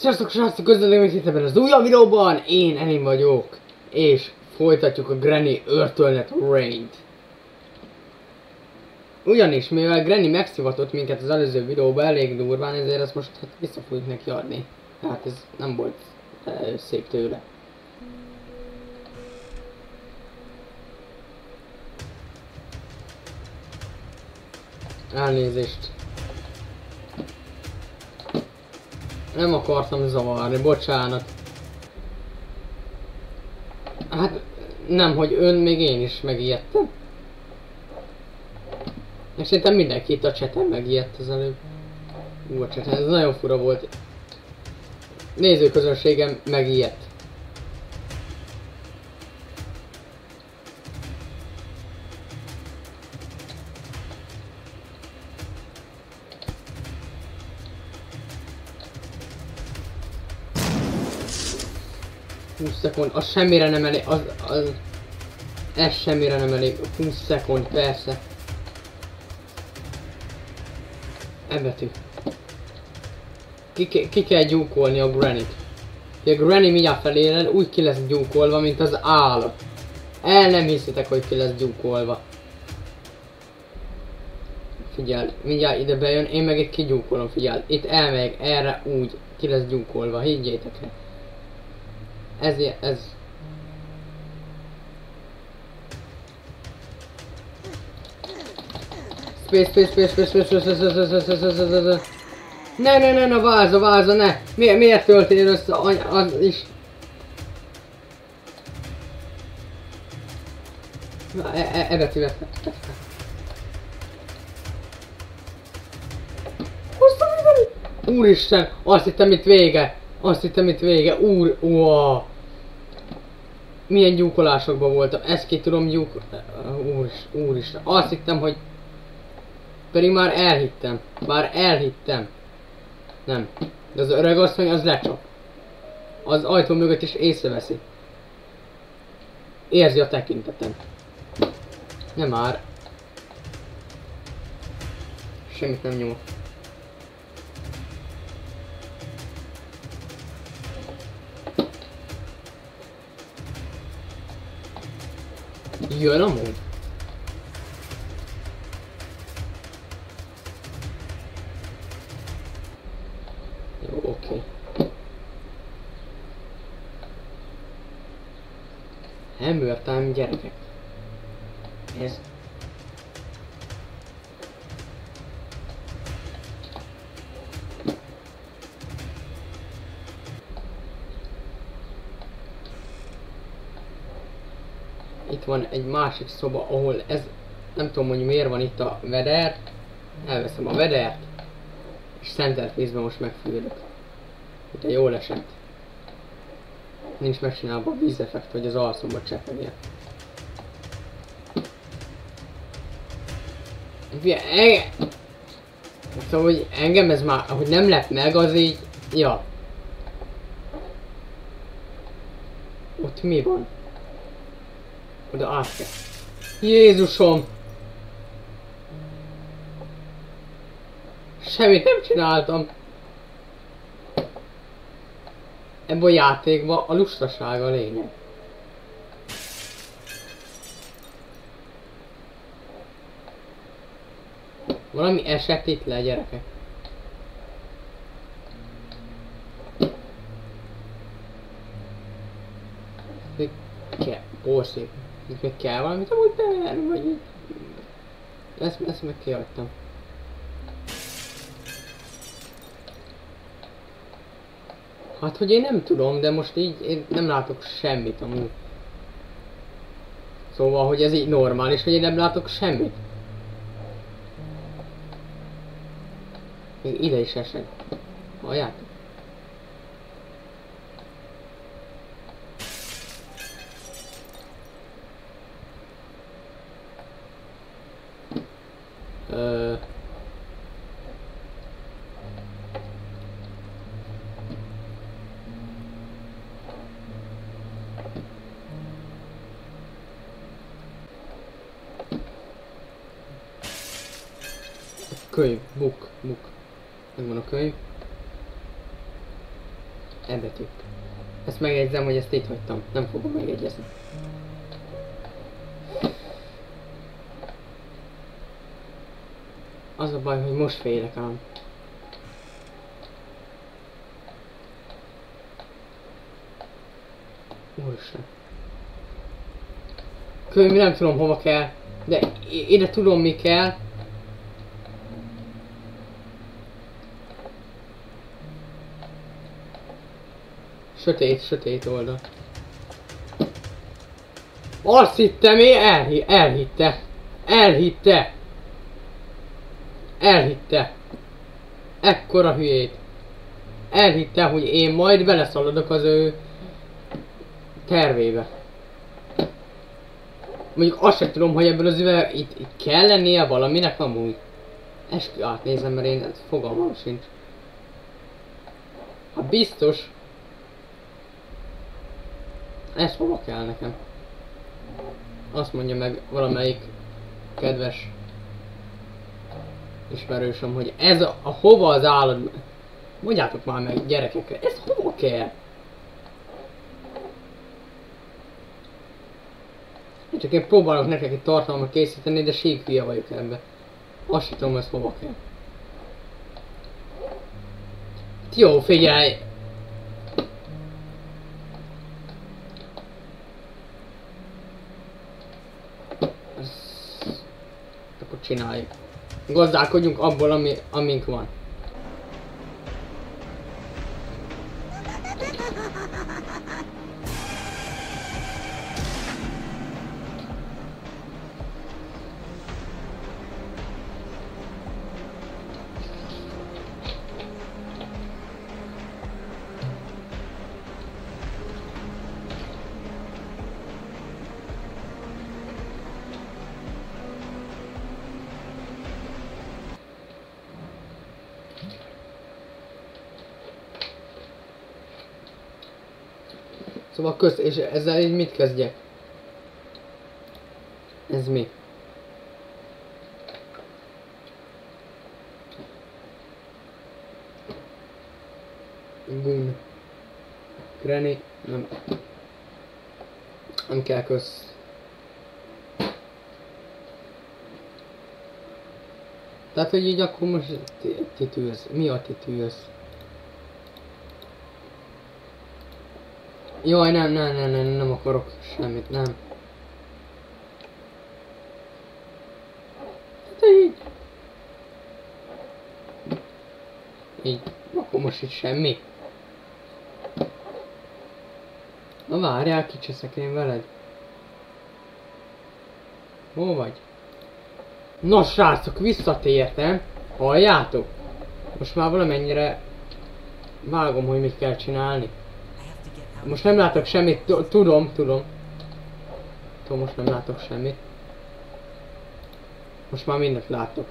Sziasztok srácok, köszönöm itt ebben az újabb videóban, én Enim vagyok, és folytatjuk a Granny Earthölnet Raid-t. Ugyanis, mivel Granny megszivatott minket az előző videóban elég durván, ezért ezt most vissza fogjuk neki adni. Hát ez nem volt szép tőle. Elnézést. Nem akartam zavarni, bocsánat. Hát nem, hogy ön, még én is megijedtem. És szerintem mindenki itt a chaten megijedt az előbb. A chaten, ez nagyon fura volt. Nézőközönségem megijedt. Szekund, az semmire nem elég, ez semmire nem elég, 20 szekund, persze. Ebetű. Ki kell gyúkolni a Grannyt. A Granny mindjárt feléred, úgy ki lesz gyúkolva, mint az állat. El nem hiszitek, hogy ki lesz gyúkolva. Figyelj, mindjárt ide bejön, én meg itt kigyúkolom, figyelj. Itt elmegyek erre úgy, ki lesz gyúkolva, higgyétek el. Ez. Space. Ne, váza, ne. Miért töltél össze, az is. Ebetűvet. Úristen, azt hittem itt vége. Wow. Milyen gyúkolásokban voltam, ezt ki tudom úristen, azt hittem, hogy... Pedig már elhittem. Nem, de az öreg asszony az lecsap. Az ajtó mögött is észreveszi. Érzi a tekintetem. Nem már. Semmit nem nyomok. Jön amúgy? Jó, oké. Hammer time, gyerekek. Ez... Itt van egy másik szoba, ahol ez... Nem tudom, hogy miért van itt a veder. Elveszem a vedert. És centerface-ben most megfürdök. De jól esett. Nincs megcsinálva a vízeffekt, hogy az alszomba csepegjen. Szóval, hogy engem ez már, hogy nem lep meg, az így... Ja. Ott mi van? Oda át kell. Jézusom! Semmit nem csináltam. Ebben a játékban a lustaság a lényeg. Valami esett itt le, gyerekek. Borszék. Itt meg kell valamit amúgy bevenni, vagy... Ezt meg kiadtam. Hát, hogy én nem tudom, de most így én nem látok semmit amúgy. Szóval, hogy ez így normális, hogy én nem látok semmit. Még ide is esett. Halljátok? Könyv, book. Megvan a könyv. E betű. Ezt megjegyzem, hogy ezt itt hagytam. Nem fogom megjegyezni. Az a baj, hogy most félek ám. Úristen. Könyv nem tudom hova kell, de ide tudom mi kell. Sötét oldal. Azt hittem, elhitte. Ekkora hülyét. Elhitte, hogy én majd beleszaladok az ő tervébe. Mondjuk azt sem tudom, hogy ebből az üveg itt kell lennie valaminek amúgy. Eskü átnézem, mert én fogalmam sincs. Ha biztos. Ez hova kell nekem? Azt mondja meg valamelyik kedves ismerősöm, hogy ez a hova az állat... Mondjátok már meg gyerekekre, ez hova kell? Csak én próbálok nektek egy tartalmat készíteni, de síkhülye vagyok ebbe. Azt sem tudom, ez hova kell. Jó, figyelj! Akkor csináljuk. Gazdálkodjunk abból, amink van. Szóval és ezzel így mit kezdjek? Ez mi? Gun. Granny. Nem kell kösz. Tehát, hogy így akkor most titűz. Mi a titűz? Jaj, nem akarok semmit, nem. Hát így. Akkor most itt semmi. Na várjál, kicseszek én veled. Hol vagy? Na srácok, visszatértem. Halljátok? Most már valamennyire vágom, hogy mit kell csinálni. Most nem látok semmit, tudom. Most nem látok semmit. Most már mindent látok.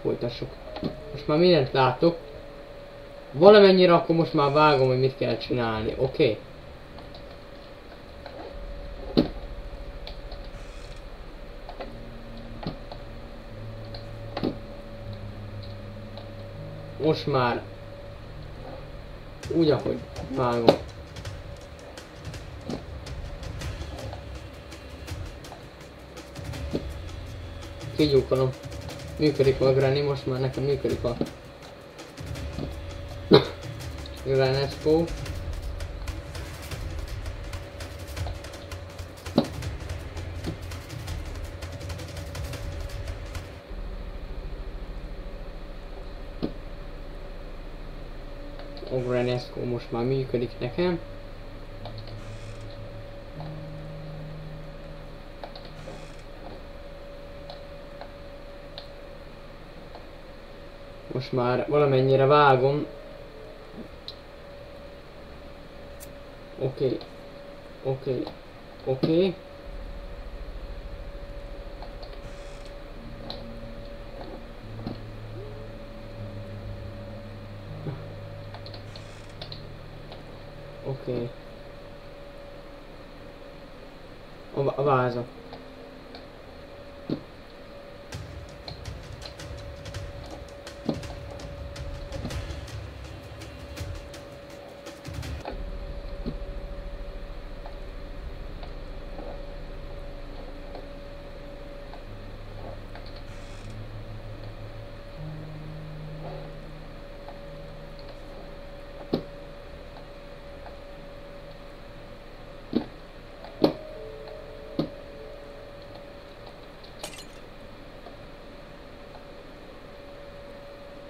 Folytassuk. Most már mindent látok. Valamennyire akkor most már vágom, hogy mit kell csinálni, oké? Most már úgy, ahogy vágom. Kigyúkolom. Működik a Granny, most már nekem működik a Granesco. A Granesco most már működik nekem. Most már valamennyire vágom. Oké. A váza.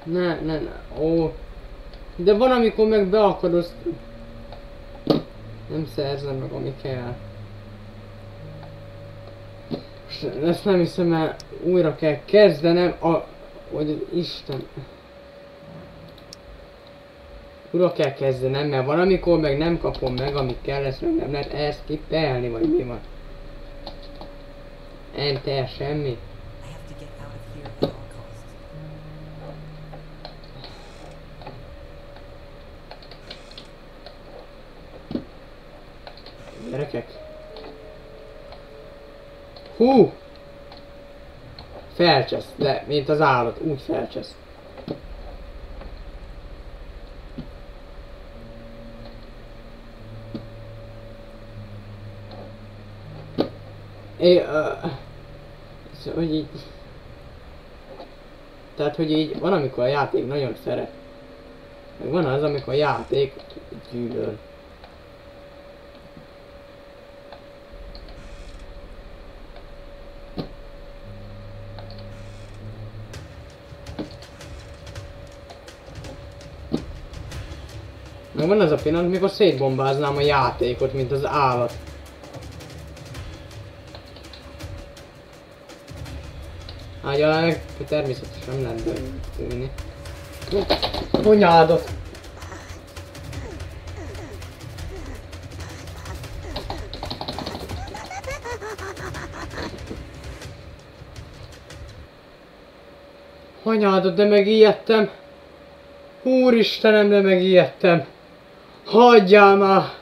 Ne. Ó. De van, amikor meg beakadozz. Nem szerzem meg, ami kell. Ezt nem hiszem, mert újra kell kezdenem hogy Isten. Újra kell kezdenem, mert van, amikor meg nem kapom meg, amit kell, ezt meg nem lehet elszkippelni, vagy mi van. Enter, semmi. Gyerekek. Hú! Felcsesz, de mint az állat, úgy felcsesz. Hogy így... Tehát, hogy így van, amikor a játék nagyon szeret. Meg van az, amikor a játék gyűlöl. Meg van az a pillanat, mikor szétbombáznám a játékot, mint az állat. Ágyalán, természetesen nem lehet bejönni. Anyádat! Anyádat, de megijedtem! Úristenem, de megijedtem! Hagyjál már!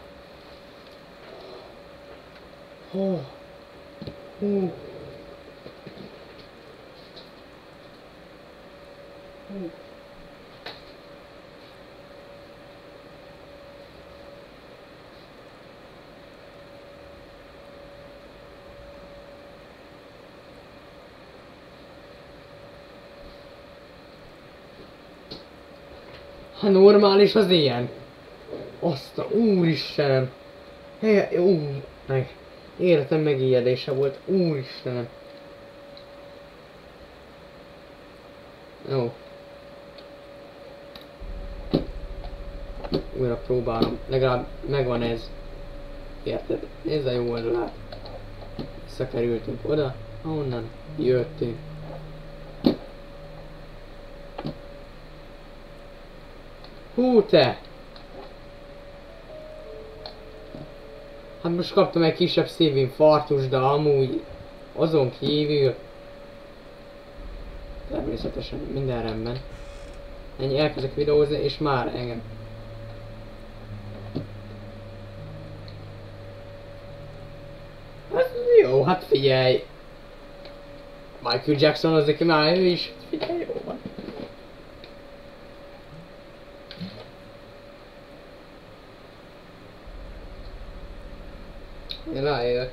Ha normális az ilyen. Azt a úristenem. Meg. Életem megijedése volt. Úristenem. Jó. Újra próbálom. Legalább megvan ez. Érted? Nézd a jó oldalát. Visszakerültünk oda, ahonnan jöttünk. Hú te! Hát most kaptam egy kisebb szívinfarktust, de amúgy azon kívül természetesen minden rendben. Ennyi, elkezdek videózni és már engem. Hát jó, hát figyelj! Michael Jackson az neki már ő is. Figyelj, jó van. Én ráérek.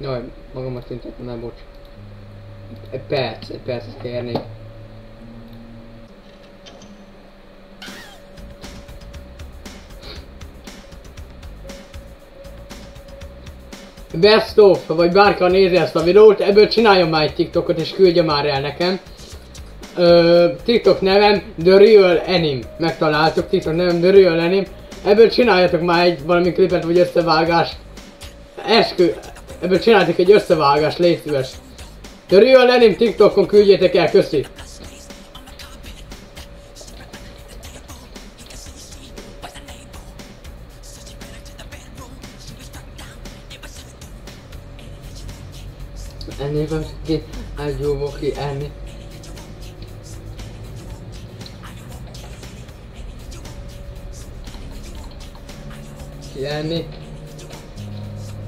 Jaj, magamat tüntettem el, bocs. Egy percet kérnék. Best of, vagy bárki nézi ezt a videót, ebből csináljon már egy TikTokot és küldje már el nekem. TikTok nevem The Real Anim. Megtaláltuk, TikTok nevem The Real Anim. Ebből csináljatok már egy valami klipet vagy összevágást. Ebből csináljátok egy összevágást, légy szíves. The Real Anim TikTokon küldjétek el, köszi. Ennél van ki, ágyúból ki enni. Ki enni.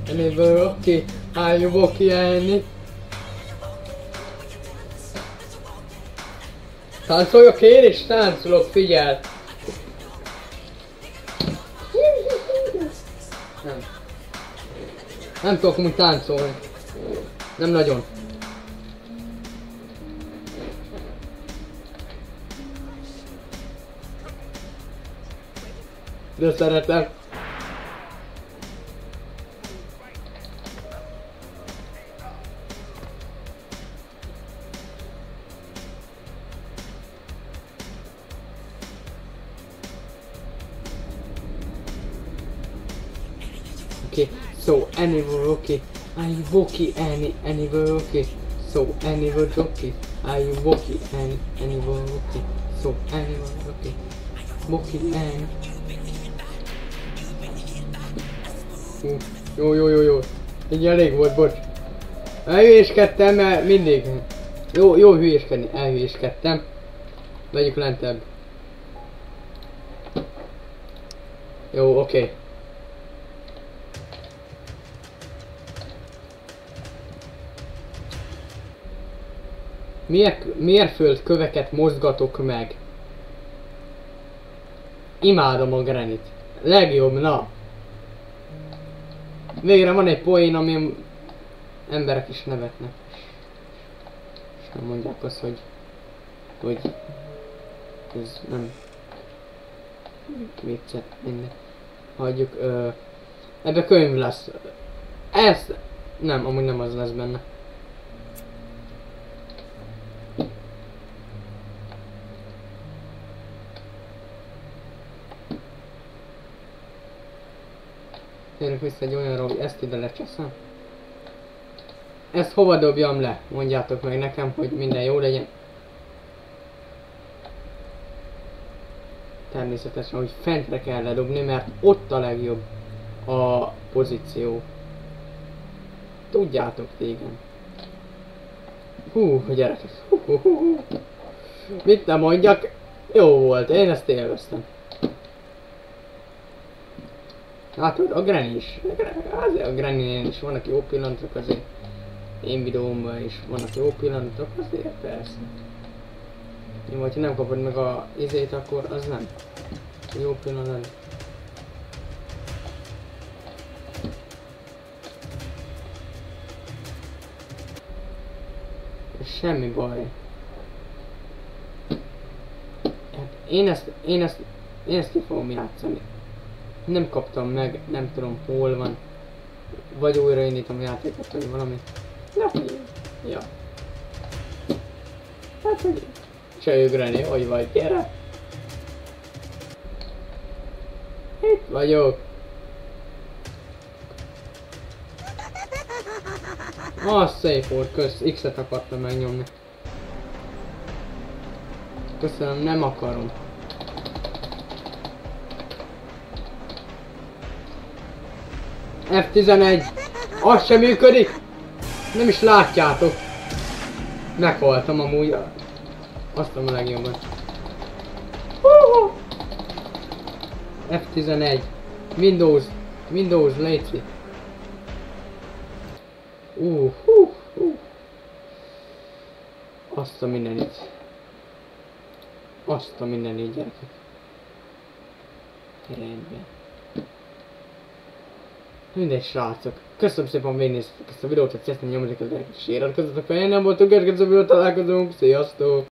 Ennél ki, ágyúból ki enni. Táncoljak én is? Táncolok, figyel! Nem tudok úgy táncolni. Nem nagyon. De szeretem. Okay, so anyway, okay. Are you walkie anyway, okay? So anyway, okay. Are you walkie anyway, okay? So anyway, okay. Walkie and. Jó. Így elég volt, bocs. Elhülyéskedtem, mert mindig. Jó hülyéskedni, elhülyéskedtem. Vegyük lentebb. Jó, oké. Mérföldköveket mozgatok meg. Imádom a Granit. Legjobb, na. Végre van egy poén, ami emberek is nevetnek. És nem mondják azt, hogy ez nem viccet, minden. Hagyjuk, ebbe könyv lesz. Ez nem, amúgy nem az lesz benne. Térjünk vissza egy olyanra, hogy ezt ide lecseszem. Ezt hova dobjam le? Mondjátok meg nekem, hogy minden jó legyen. Természetesen, hogy fentre kell ledobni, mert ott a legjobb a pozíció. Tudjátok tégen. Gyerekek. Mit nem mondjak? Jó volt, én ezt élveztem. Látod, a Granny is. Azért a Granny-nél is vannak jó pillanatok, azért én videómban is vannak jó pillanatok, azért persze. Én hogyha nem kapod meg a izét, akkor az nem jó pillanat. Semmi baj. Hát én ezt ki fogom játszani. Nem kaptam meg, nem tudom hol van. Vagy újraindítom a játékot, vagy valami. Na, ja. Hát, hogy se ugrani, hogy vagy, gyere! Itt vagyok. Szép volt, kösz, X-et akartam megnyomni. Köszönöm, nem akarom. F11! Az sem működik! Nem is látjátok! Meghaltam amúgy. Azt a legjobban. F11. Windows, léci. Azt a mindenit. Azt a mindenit, gyerekek. Rendben. Mindegy, srácok. Köszönöm szépen, hogy végignéztetek ezt a videót, hogy kezdtem nyomozni, hogy share-elkezzetek fel, én nem voltunk, következő videót találkozunk, sziasztok!